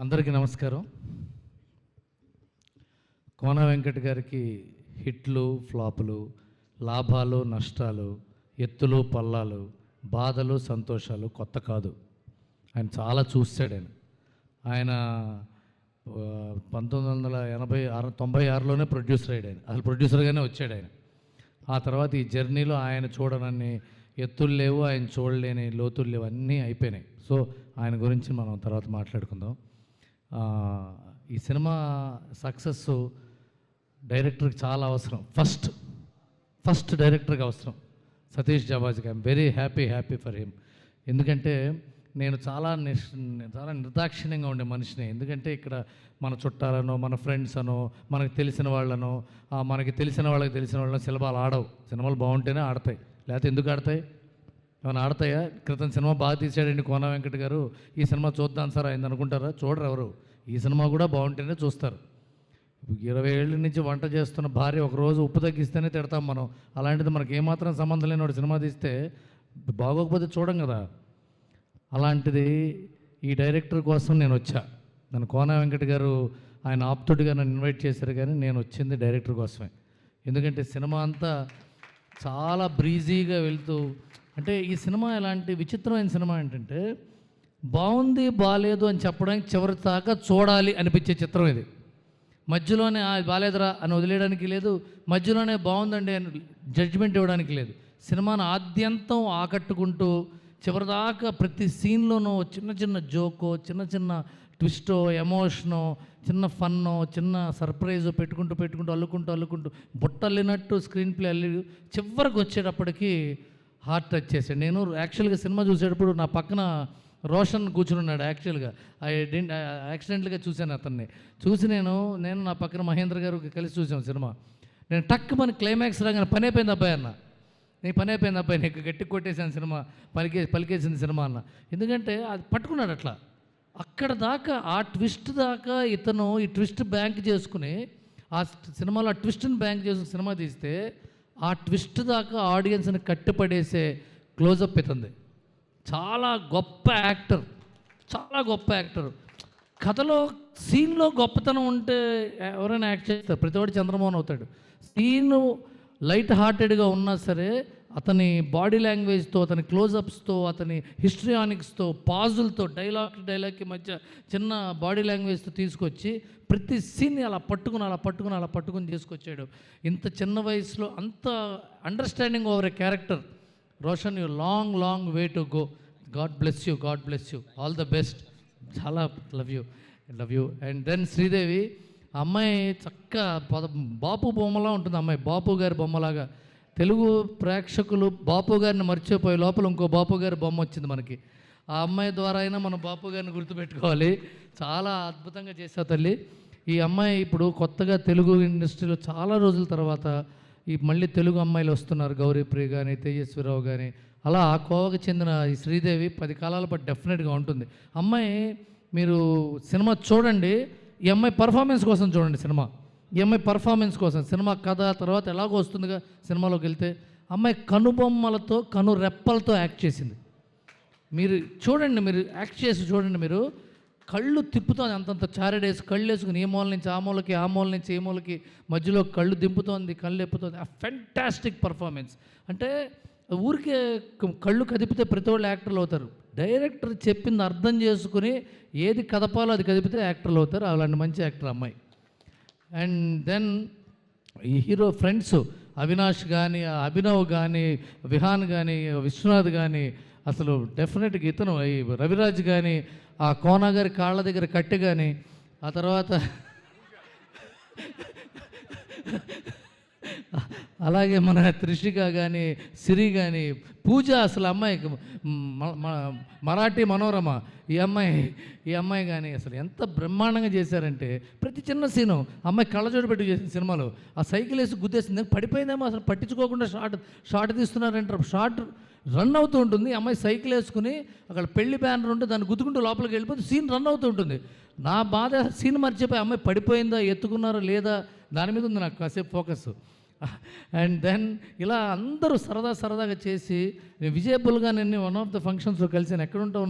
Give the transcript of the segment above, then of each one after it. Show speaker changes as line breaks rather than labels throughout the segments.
అందరికీ నమస్కారం. కోన వెంకట్ గారికి హిట్లు, ఫ్లాపులు, లాభాలు, నష్టాలు, ఎత్తులు, పల్లాలు, బాధలు, సంతోషాలు కొత్త కాదు. ఆయన చాలా చూశాడు. ఆయన 1996లోనే ప్రొడ్యూసర్ అయ్యాడు. ఆయన అసలు ప్రొడ్యూసర్గానే వచ్చాడు ఆయన. ఆ తర్వాత ఈ జర్నీలో ఆయన చూడనన్ని ఎత్తులు లేవు, ఆయన చూడలేని లోతులు లేవు, అన్నీ అయిపోయినాయి. సో ఆయన గురించి మనం తర్వాత మాట్లాడుకుందాం. ఈ సినిమా సక్సెస్ డైరెక్టర్కి చాలా అవసరం. ఫస్ట్ డైరెక్టర్కి అవసరం సతీష్ జాబాజ్కి. I'm very happy for him. ఎందుకంటే నేను చాలా నిర్దాక్షిణ్యంగా ఉండే మనిషిని. ఎందుకంటే ఇక్కడ మన చుట్టాలనో, మన ఫ్రెండ్స్ అనో, మనకు తెలిసిన వాళ్ళనో, మనకి తెలిసిన వాళ్ళని సినిమాలు ఆడవు. సినిమాలు బాగుంటేనే ఆడతాయి, లేకపోతే ఎందుకు ఆడతాయి? ఏమైనా ఆడతాయా? క్రితం సినిమా బాగా తీసాడండి కోన వెంకట్ గారు, ఈ సినిమా చూద్దాం సార్ అయింది అనుకుంటారా? చూడరు ఎవరు. ఈ సినిమా కూడా బాగుంటేనే చూస్తారు. 20 ఏళ్ళ నుంచి వంట చేస్తున్న భార్య ఒకరోజు ఉప్పు తగ్గిస్తేనే తిడతాం మనం. అలాంటిది మనకి ఏమాత్రం సంబంధం లేని వాడు సినిమా తీస్తే బాగోకపోతే చూడం కదా. అలాంటిది ఈ డైరెక్టర్ కోసం నేను వచ్చా. నన్ను కోన వెంకట్ గారు ఆయన ఆప్తుడిగా నన్ను ఇన్వైట్ చేశారు, కానీ నేను వచ్చింది డైరెక్టర్ కోసమే. ఎందుకంటే సినిమా అంతా చాలా బ్రీజీగా వెళ్తూ, అంటే ఈ సినిమా ఎలాంటి విచిత్రమైన సినిమా ఏంటంటే బాగుంది బాగాలేదు అని చెప్పడానికి చివరి దాకా చూడాలి అనిపించే చిత్రం ఇది. మధ్యలోనే బాగాలేదురా అని వదిలేయడానికి లేదు, మధ్యలోనే బాగుందండి అని జడ్జిమెంట్ ఇవ్వడానికి లేదు. సినిమాను ఆద్యంతం ఆకట్టుకుంటూ చివరిదాకా ప్రతి సీన్లోనూ చిన్న జోకో, చిన్న ట్విస్టో, ఎమోషనో, చిన్న ఫన్నో, చిన్న సర్ప్రైజో పెట్టుకుంటూ అల్లుకుంటూ బుట్టల్లినట్టు స్క్రీన్ ప్లే అల్లి చివరికి వచ్చేటప్పటికి హార్ట్ టచ్ చేశాడు. నేను యాక్చువల్గా సినిమా చూసేటప్పుడు నా పక్కన రోషన్ కూర్చుని ఉన్నాడు. యాక్సిడెంట్గా చూశాను అతన్ని. చూసి నేను నా పక్కన మహేంద్ర గారు కలిసి చూసాం సినిమా. నేను టక్ మన క్లైమాక్స్ రాగానే పని అయిపోయింది అబ్బాయి అన్న, నీ పని అయిపోయింది అబ్బాయి, నీకు గట్టి కొట్టేసాను సినిమా, పలికేసింది సినిమా అన్న. ఎందుకంటే అది పట్టుకున్నాడు అట్లా. అక్కడ దాకా ఆ ట్విస్ట్ దాకా ఇతను ఈ ట్విస్ట్ బ్యాంక్ చేసుకుని ఆ సినిమాలో ఆ ట్విస్ట్ని బ్యాంక్ చేసుకుని సినిమా తీస్తే ఆ ట్విస్ట్ దాకా ఆడియన్స్ని కట్టుపడేసే క్లోజప్ ఇతంది. చాలా గొప్ప యాక్టర్. కథలో సీన్లో గొప్పతనం ఉంటే ఎవరైనా యాక్ట్ చేస్తారు. ప్రతివాడు చంద్రమోహన్ అవుతాడు. సీను లైట్ హార్టెడ్గా ఉన్నా సరే అతని బాడీ లాంగ్వేజ్తో, అతని క్లోజప్స్తో, అతని హిస్ట్రియానిక్స్తో, పాజులతో, డైలాగ్కి మధ్య చిన్న బాడీ లాంగ్వేజ్తో తీసుకొచ్చి ప్రతి సీన్ని అలా పట్టుకుని తీసుకొచ్చాడు. ఇంత చిన్న వయసులో అంత understanding over a character. Roshan, you long way to go. God bless you, all the best. చాలా love you. And then Sridevi అమ్మాయి చక్కగా బాపు బొమ్మలా ఉంటుంది. అమ్మాయి బాపు గారి బొమ్మలాగా. తెలుగు ప్రేక్షకులు బాపు గారిని మర్చిపోయే లోపల ఇంకో బాపు గారి బొమ్మ వచ్చింది మనకి. ఆ అమ్మాయి ద్వారా అయినా మనం బాపు గారిని గుర్తుపెట్టుకోవాలి. చాలా అద్భుతంగా చేసావు తల్లి. ఈ అమ్మాయి ఇప్పుడు కొత్తగా తెలుగు ఇండస్ట్రీలో చాలా రోజుల తర్వాత మళ్ళీ తెలుగు అమ్మాయిలు వస్తున్నారు. గౌరీప్రియ కానీ, తేజస్విరావు కానీ. అలా ఆ కోవకు చెందిన ఈ శ్రీదేవి 10 కాలాల పాటు డెఫినెట్గా ఉంటుంది. అమ్మాయి మీరు సినిమా చూడండి, ఈ అమ్మాయి పర్ఫార్మెన్స్ కోసం చూడండి సినిమా. ఈ అమ్మాయి పర్ఫార్మెన్స్ కోసం సినిమా కథ తర్వాత ఎలాగో వస్తుందిగా సినిమాలోకి వెళ్తే. అమ్మాయి కనుబొమ్మలతో, కనురెప్పలతో యాక్ట్ చేసింది. మీరు చూడండి, మీరు యాక్ట్ చేసి చూడండి. మీరు కళ్ళు తిప్పుతోంది, అంతంత చారడేసి కళ్ళు వేసుకుని ఈ మూల నుంచి ఆ మూలకి, ఆ మూల నుంచి ఈ మూలకి, మధ్యలో కళ్ళు దింపుతోంది, కళ్ళు ఎప్పుతోంది. ఆ ఫెంటాస్టిక్ పర్ఫార్మెన్స్. అంటే ఊరికే కళ్ళు కదిపితే ప్రతి వాళ్ళు యాక్టర్లు అవుతారు. డైరెక్టర్ చెప్పింది అర్థం చేసుకుని ఏది కదపాలో అది కదిపితే యాక్టర్లు అవుతారు. అలాంటి మంచి యాక్టర్ అమ్మాయి. అండ్ దెన్ ఈ హీరో ఫ్రెండ్స్ అవినాష్ కానీ, అభినవ్ కానీ, విహాన్ కానీ, విశ్వనాథ్ కానీ, అసలు డెఫినెట్గా ఇతను రవిరాజ్ కానీ, ఆ కోన గారి కాళ్ళ దగ్గర కట్టె కానీ, ఆ తర్వాత అలాగే మన త్రిషిక కానీ, సిరి కానీ, పూజ, అసలు అమ్మాయికి మరాఠీ మనోరమ ఈ అమ్మాయి కానీ అసలు ఎంత బ్రహ్మాండంగా చేశారంటే ప్రతి చిన్న సీను అమ్మాయి కళ్ళజోడు పెట్టి చేసిన సినిమాలో ఆ సైకిల్ వేసి గుద్దేసింది, పడిపోయిందేమో అసలు పట్టించుకోకుండా షార్ట్ తీస్తున్నారంటారు. షార్ట్ రన్ అవుతూ ఉంటుంది. అమ్మాయి సైకిల్ వేసుకుని అక్కడ పెళ్లి బ్యానర్ ఉంటే దాన్ని గుద్దుకుంటూ లోపలికి వెళ్ళిపోతే సీన్ రన్ అవుతూ ఉంటుంది. నా బాధ సీన్ మర్చిపోయి అమ్మాయి పడిపోయిందా, ఎత్తుకున్నారా లేదా దాని మీద ఉంది నాకు కాసేపు ఫోకస్. అండ్ దెన్ ఇలా అందరూ సరదాగా చేసి విజయబుల్గా నేను వన్ ఆఫ్ ద ఫంక్షన్స్లో కలిసాను. ఎక్కడ ఉంటావు,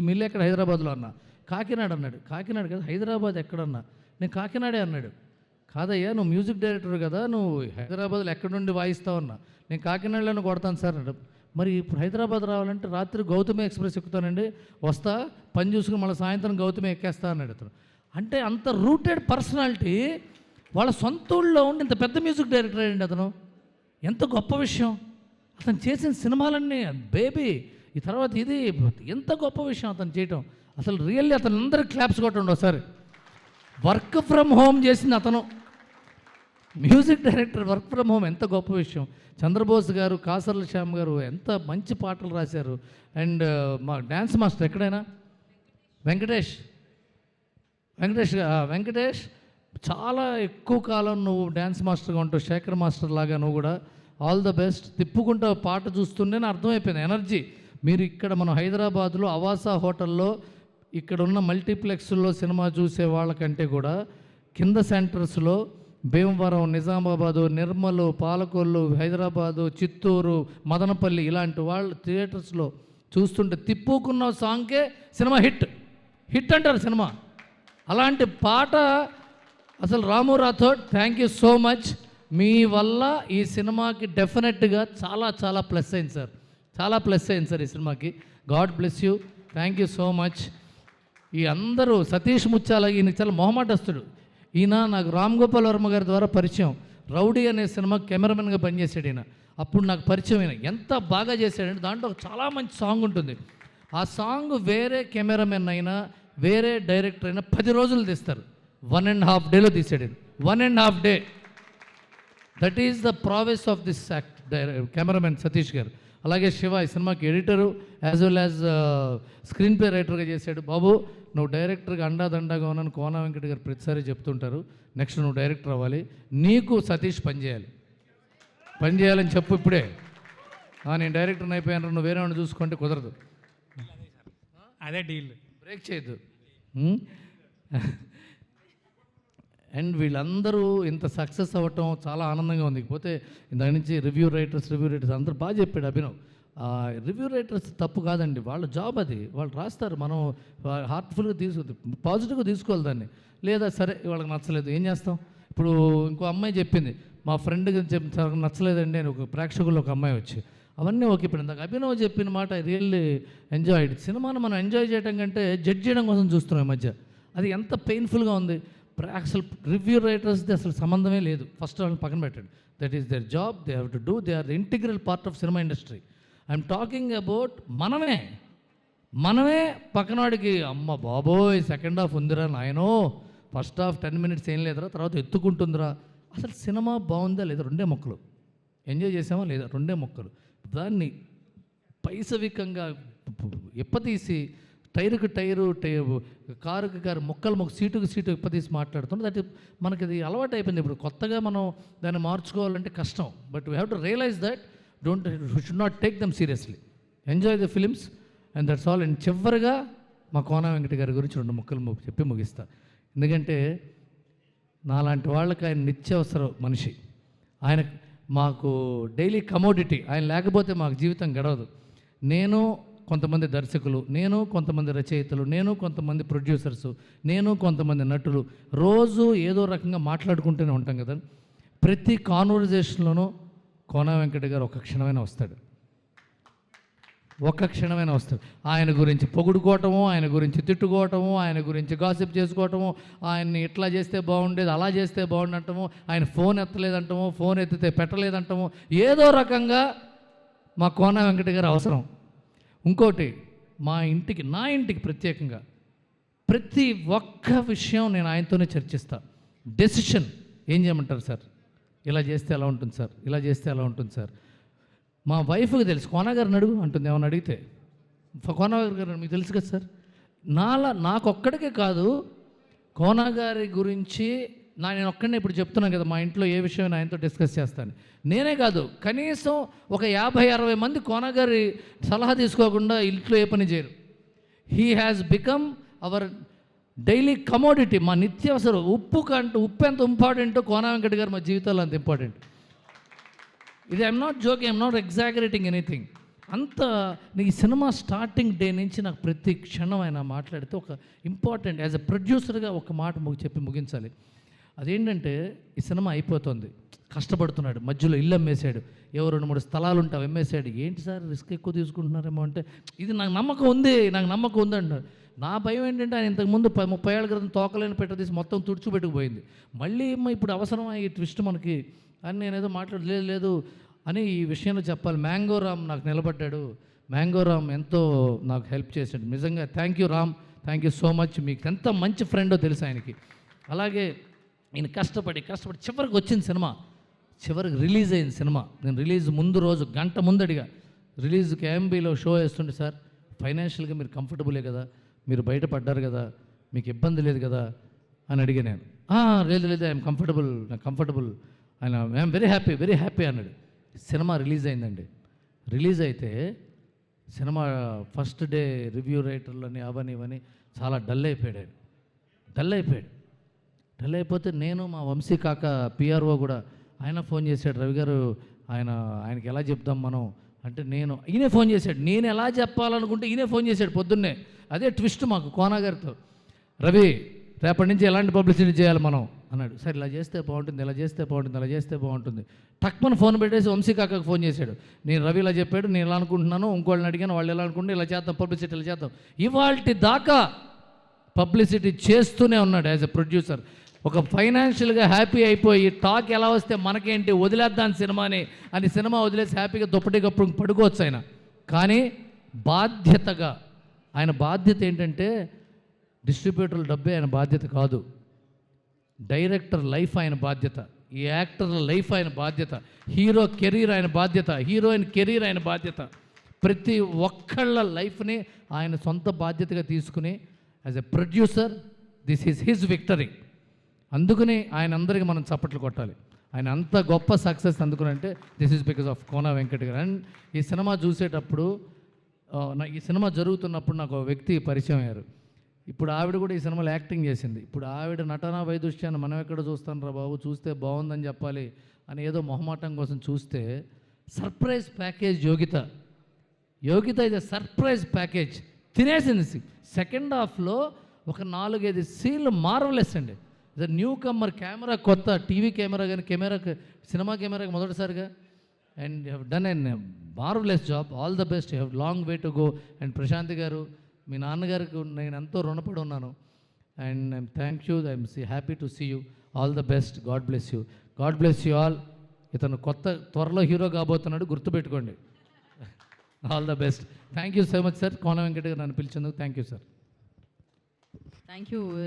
మిల్లు ఎక్కడ హైదరాబాద్లో అన్న. కాకినాడ అన్నాడు. కాకినాడ కదా, హైదరాబాద్ ఎక్కడన్నా? నేను కాకినాడే అన్నాడు. కాదయ్యా, నువ్వు మ్యూజిక్ డైరెక్టర్ కదా, నువ్వు హైదరాబాద్లో ఎక్కడి నుండి వాయిస్తావన్నా. నేను కాకినాడలోనే కొడతాను సార్ అన్నాడు. మరి ఇప్పుడు హైదరాబాద్ రావాలంటే రాత్రి గౌతమి ఎక్స్ప్రెస్ ఎక్కుతానండి, వస్తా పని చూసుకుని మళ్ళీ సాయంత్రం గౌతమి ఎక్కేస్తా అన్నాడు అతను. అంటే అంత రూటెడ్ పర్సనాలిటీ, వాళ్ళ సొంత ఊళ్ళో ఉండి ఇంత పెద్ద మ్యూజిక్ డైరెక్టర్ అయ్యండి అతను. ఎంత గొప్ప విషయం! అతను చేసిన సినిమాలన్నీ బేబీ, ఈ తర్వాత ఇది ఎంత గొప్ప విషయం అతను చేయటం. అసలు రియల్లీ అతను అందరికి క్లాప్స్ కొట్టండి ఒకసారి. వర్క్ ఫ్రమ్ హోమ్ చేసింది అతను, music director work from home, ఎంత గొప్ప విషయం. చంద్రబోస్ గారు, కాసర్ల శ్యామ్ గారు ఎంత మంచి పాటలు రాశారు. అండ్ మా డ్యాన్స్ మాస్టర్ ఎక్కడైనా వెంకటేష్ చాలా ఎక్కువ కాలం నువ్వు డ్యాన్స్ మాస్టర్గా ఉంటావు, శేఖర్ మాస్టర్ లాగా నువ్వు కూడా. All the best. తిప్పుకుంటా పాట చూస్తుంటేనే అర్థమైపోయింది ఎనర్జీ. మీరు ఇక్కడ మనం హైదరాబాద్లో అవాసా హోటల్లో ఇక్కడ ఉన్న మల్టీప్లెక్స్లో సినిమా చూసే వాళ్ళకంటే కూడా కింద సెంటర్స్లో భీమవరం, నిజామాబాదు, నిర్మలు, పాలకొల్లు, హైదరాబాదు, చిత్తూరు, మదనపల్లి ఇలాంటి వాళ్ళ థియేటర్స్లో చూస్తుంటే తిప్పుకున్న సాంగ్కే సినిమా హిట్ అంటారు సినిమా. అలాంటి పాట అసలు Ramu Rathod, thank you so much. మీ వల్ల ఈ సినిమాకి డెఫినెట్గా చాలా చాలా ప్లస్ అయింది సార్, చాలా ప్లస్ అయింది సార్ ఈ సినిమాకి. God bless you, thank you so much. ఈ అందరూ సతీష్ ముత్యాల, ఈయన చాలా మొహమాటస్తుడు. ఈయన నాకు రామ్ గోపాల్ వర్మ గారి ద్వారా పరిచయం. రౌడీ అనే సినిమా కెమెరామెన్గా పనిచేశాడు ఈయన. అప్పుడు నాకు పరిచయం అయినా ఎంత బాగా చేశాడంటే దాంట్లో చాలా మంచి సాంగ్ ఉంటుంది. ఆ సాంగ్ వేరే కెమెరామెన్ అయినా వేరే డైరెక్టర్ అయినా 10 రోజులు తీస్తారు, 1.5 డేలో తీసాడు. 1.5 day. That is the prowess of this cameraman Satish గారు. అలాగే శివ ఈ సినిమాకి editor as well as screen play రైటర్గా చేశాడు. బాబు నువ్వు డైరెక్టర్గా అండాదండాగా ఉన్నాను కోన వెంకట గారు ప్రతిసారి చెప్తుంటారు, నెక్స్ట్ నువ్వు డైరెక్టర్ అవ్వాలి, నీకు సతీష్ పని చేయాలని చెప్పు ఇప్పుడే. నేను డైరెక్టర్ని అయిపోయాను, నువ్వు వేరే వాడిని చూసుకుంటే కుదరదు,
అదే డీల్,
బ్రేక్ చేయొద్దు. అండ్ వీళ్ళందరూ ఇంత సక్సెస్ అవ్వటం చాలా ఆనందంగా ఉంది. పోతే దాని నుంచి రివ్యూ రైటర్స్ అందరూ బాగా చెప్పాడు అభినవ్. రివ్యూ రైటర్స్ తప్పు కాదండి, వాళ్ళ జాబ్ అది, వాళ్ళు రాస్తారు, మనం హార్ట్ఫుల్గా పాజిటివ్గా తీసుకోవాలి దాన్ని. లేదా సరే వాళ్ళకి నచ్చలేదు ఏం చేస్తాం. ఇప్పుడు ఇంకో అమ్మాయి చెప్పింది, మా ఫ్రెండ్కి నచ్చలేదండి అని ఒక ప్రేక్షకుల్లో ఒక అమ్మాయి వచ్చి, అవన్నీ ఓకే. ఇప్పుడు ఇందాక అభినవ్ చెప్పిన మాట ఐ రియల్లీ ఎంజాయ్డ్. సినిమాను మనం ఎంజాయ్ చేయడం కంటే జడ్జ్ చేయడం కోసం చూస్తున్నాం ఈ మధ్య. అది ఎంత పెయిన్ఫుల్గా ఉంది. అసలు రివ్యూ రైటర్స్ది అసలు సంబంధమే లేదు. ఫస్ట్ వాళ్ళని పక్కన పెట్టండి. That is their job, they have to do, they are the integral part of cinema industry. I'm talking about మనమే పక్కనవాడికి అమ్మ బాబోయ్ సెకండ్ హాఫ్ ఉందిరా నాయనో, ఫస్ట్ హాఫ్ 10 minutes ఏం లేదురా, తర్వాత ఎత్తుకుంటుందిరా. అసలు సినిమా బాగుందా లేదా, 2 మొక్కలు. ఎంజాయ్ చేసామా లేదా, 2 మొక్కలు. దాన్ని పైసవికంగా ఎప్పతీసి టైరుకు టైరు, కారుకి కారు, మొక్కలు సీటుకు సీటు ఇప్పతీసి మాట్లాడుతున్నాం. దట్ మనకి అది అలవాటు అయిపోయింది. ఇప్పుడు కొత్తగా మనం దాన్ని మార్చుకోవాలంటే కష్టం. But we have to realise that should not take them seriously, enjoy the films and that's all. And చివరిగా మా కోన వెంకట గారి గురించి 2 ముక్కలు చెప్పి ముగిస్తా. ఎందుకంటే నాలాంటి వాళ్ళకి ఆయన నిత్యావసర మనిషి. ఆయన మాకు డైలీ కమోడిటీ. ఆయన లేకపోతే మాకు జీవితం గడవదు. నేను కొంతమంది దర్శకులు, నేను కొంతమంది రచయితలు, నేను కొంతమంది ప్రొడ్యూసర్సు, నేను కొంతమంది నటులు రోజు ఏదో రకంగా మాట్లాడుకుంటూనే ఉంటాం కదా. ప్రతి కాన్వర్జేషన్లోనూ కోన వెంకట గారు ఒక క్షణమైనా వస్తాడు. ఆయన గురించి పొగుడుకోవటము, ఆయన గురించి తిట్టుకోవటము, ఆయన గురించి గాసిప్ చేసుకోవటము, ఆయన్ని ఇట్లా చేస్తే బాగుండేది, అలా చేస్తే బాగుండంటాము, ఆయన ఫోన్ ఎత్తలేదంటాము, ఫోన్ ఎత్తితే పెట్టలేదంటాము. ఏదో రకంగా మా కోన వెంకట గారు అవసరం. ఇంకోటి, నా ఇంటికి ప్రత్యేకంగా ప్రతి ఒక్క విషయం నేను ఆయనతోనే చర్చిస్తా. డెసిషన్ ఏం చేయమంటారు సార్, ఇలా చేస్తే ఎలా ఉంటుంది సార్, ఇలా చేస్తే ఎలా ఉంటుంది సార్. మా వైఫ్కి తెలుసు, కోన గారిని అడుగు అంటుంది ఏమన్నా అడిగితే. కోన గారు మీకు తెలుసు కదా సార్. నాకొక్కడికే కాదు, కోన గారి గురించి నేను ఒక్కడనే ఇప్పుడు చెప్తున్నాను కదా, మా ఇంట్లో ఏ విషయం ఆయనతో డిస్కస్ చేస్తాను. నేనే కాదు, కనీసం ఒక 50-60 మంది కోన గారి సలహా తీసుకోకుండా ఇంట్లో ఏ పని చేయరు. He has become hour daily commodity, మా నిత్యావసరం. ఉప్పు ఎంత ఇంపార్టెంటో కోన వెంకట గారు మా జీవితాల్లో అంత ఇంపార్టెంట్. ఇది I'm not joking, I'm not exaggerating anything. అంత ఈ సినిమా స్టార్టింగ్ డే నుంచి నాకు ప్రతి క్షణం ఆయన మాట్లాడితే ఒక ఇంపార్టెంట్ యాజ్ ఎ ప్రొడ్యూసర్గా ఒక మాట చెప్పి ముగించాలి. అదేంటంటే ఈ సినిమా అయిపోతుంది, కష్టపడుతున్నాడు, మధ్యలో ఇల్లు అమ్మేశాడు, ఏవో 2-3 స్థలాలు ఉంటావు అమ్మేశాడు. ఏంటి సార్ రిస్క్ ఎక్కువ తీసుకుంటున్నారేమో అంటే, ఇది నాకు నమ్మకం ఉంది అంటున్నారు. నా భయం ఏంటంటే ఆయన ఇంతకుముందు 30 ఏళ్ళ క్రితం తోకలేని పెట్టదీసి మొత్తం తుడిచిపెట్టుకుపోయింది. మళ్ళీ ఇప్పుడు అవసరమా ఈ ట్విస్ట్ మనకి అని నేనేదో లేదు అని ఈ విషయంలో చెప్పాలి. మ్యాంగో రామ్ నాకు నిలబడ్డాడు. మ్యాంగో రామ్ ఎంతో నాకు హెల్ప్ చేశాడు. నిజంగా thank you Ram, thank you so much. మీకు ఎంత మంచి ఫ్రెండో తెలుసు ఆయనకి. అలాగే ఈయన కష్టపడి చివరికి వచ్చింది సినిమా, చివరికి రిలీజ్ అయింది సినిమా. నేను రిలీజ్ ముందు రోజు గంట ముందడిగా రిలీజ్కి AMBలో షో వేస్తుంటే, సార్ ఫైనాన్షియల్గా మీరు కంఫర్టబులే కదా, మీరు బయటపడ్డారు కదా, మీకు ఇబ్బంది లేదు కదా అని అడిగా నేను. లేదు ఐఎమ్ కంఫర్టబుల్, నాకు కంఫర్టబుల్. ఆయన ఐఎమ్ వెరీ హ్యాపీ అన్నాడు. సినిమా రిలీజ్ అయిందండి. రిలీజ్ అయితే సినిమా ఫస్ట్ డే రివ్యూ రైటర్లని అవని ఇవని చాలా డల్ అయిపోయాడు. డల్ అయిపోతే నేను మా వంశీ కాక PRO కూడా ఆయన ఫోన్ చేశాడు, రవి గారు ఆయనకి ఎలా చెప్దాం మనం అంటే, ఈయనే ఫోన్ చేశాడు. నేను ఎలా చెప్పాలనుకుంటే ఈయనే ఫోన్ చేశాడు పొద్దున్నే. అదే ట్విస్ట్ మాకు కోనా గారితో. రవి రేపటి నుంచి ఎలాంటి పబ్లిసిటీ చేయాలి మనం అన్నాడు. సరే ఇలా చేస్తే బాగుంటుంది. టక్మన్ ఫోన్ పెట్టేసి వంశీ కాకకు ఫోన్ చేశాడు. నేను రవి ఇలా చెప్పాడు, నేను ఎలా అనుకుంటున్నాను, ఇంకోళ్ళని అడిగాను, వాళ్ళు ఎలా అనుకుంటే ఇలా చేద్దాం, పబ్లిసిటీ ఇలా చేద్దాం. ఇవాల్టి దాకా పబ్లిసిటీ చేస్తూనే ఉన్నాడు యాజ్ ఎ ప్రొడ్యూసర్. ఒక ఫైనాన్షియల్గా హ్యాపీ అయిపోయి టాక్ ఎలా వస్తే మనకేంటి, వదిలేద్దాం సినిమాని అని సినిమా వదిలేసి హ్యాపీగా దుప్పటి కప్పుడు పడుకోవచ్చు ఆయన. కానీ బాధ్యతగా ఆయన బాధ్యత ఏంటంటే, డిస్ట్రిబ్యూటర్ల డబ్బే ఆయన బాధ్యత కాదు, డైరెక్టర్ లైఫ్ ఆయన బాధ్యత, ఈ యాక్టర్ల లైఫ్ ఆయన బాధ్యత, హీరో కెరీర్ ఆయన బాధ్యత, హీరోయిన్ కెరీర్ ఆయన బాధ్యత. ప్రతి ఒక్కళ్ళ లైఫ్ని ఆయన సొంత బాధ్యతగా తీసుకుని as a producer this is his victory. అందుకని ఆయన అందరికీ మనం చప్పట్లు కొట్టాలి. ఆయన అంత గొప్ప సక్సెస్ అందుకునంటే this is because of Kona Venkat garu. And ఈ సినిమా చూసేటప్పుడు ఈ సినిమా జరుగుతున్నప్పుడు నాకు ఒక వ్యక్తి పరిచయం అయ్యారు. ఇప్పుడు ఆవిడ కూడా ఈ సినిమాలో యాక్టింగ్ చేసింది. ఇప్పుడు ఆవిడ నటనా వైదుష్యాన్ని మనం ఎక్కడ చూస్తాను రా బాబు, చూస్తే బాగుందని చెప్పాలి అని ఏదో మొహమాటం కోసం చూస్తే సర్ప్రైజ్ ప్యాకేజ్ యోగిత ఇది సర్ప్రైజ్ ప్యాకేజ్ తినేసింది. సెకండ్ హాఫ్లో ఒక 4-5 సీన్లు మార్వలెస్ అండి. ఇది న్యూ కమ్మర్, కెమెరా కొత్త, టీవీ కెమెరా కానీ సినిమా కెమెరాకి మొదటిసారిగా. And you have done an marvellous job. All the best, you have long way to go. And Prashanth garu, మీ నాన్నగారికి నేను ఎంతో రుణపడి ఉన్నాను. And I'm thank you, I'm happy to see you. All the best, God bless you all. ఇతను త్వరలో hero కాబోతున్నాడు, గుర్తుపెట్టుకోండి. All the best. Thank you so much sir. Kona Venkata గారు నన్ను పిలిచేందుకు thank you sir.
Thank you.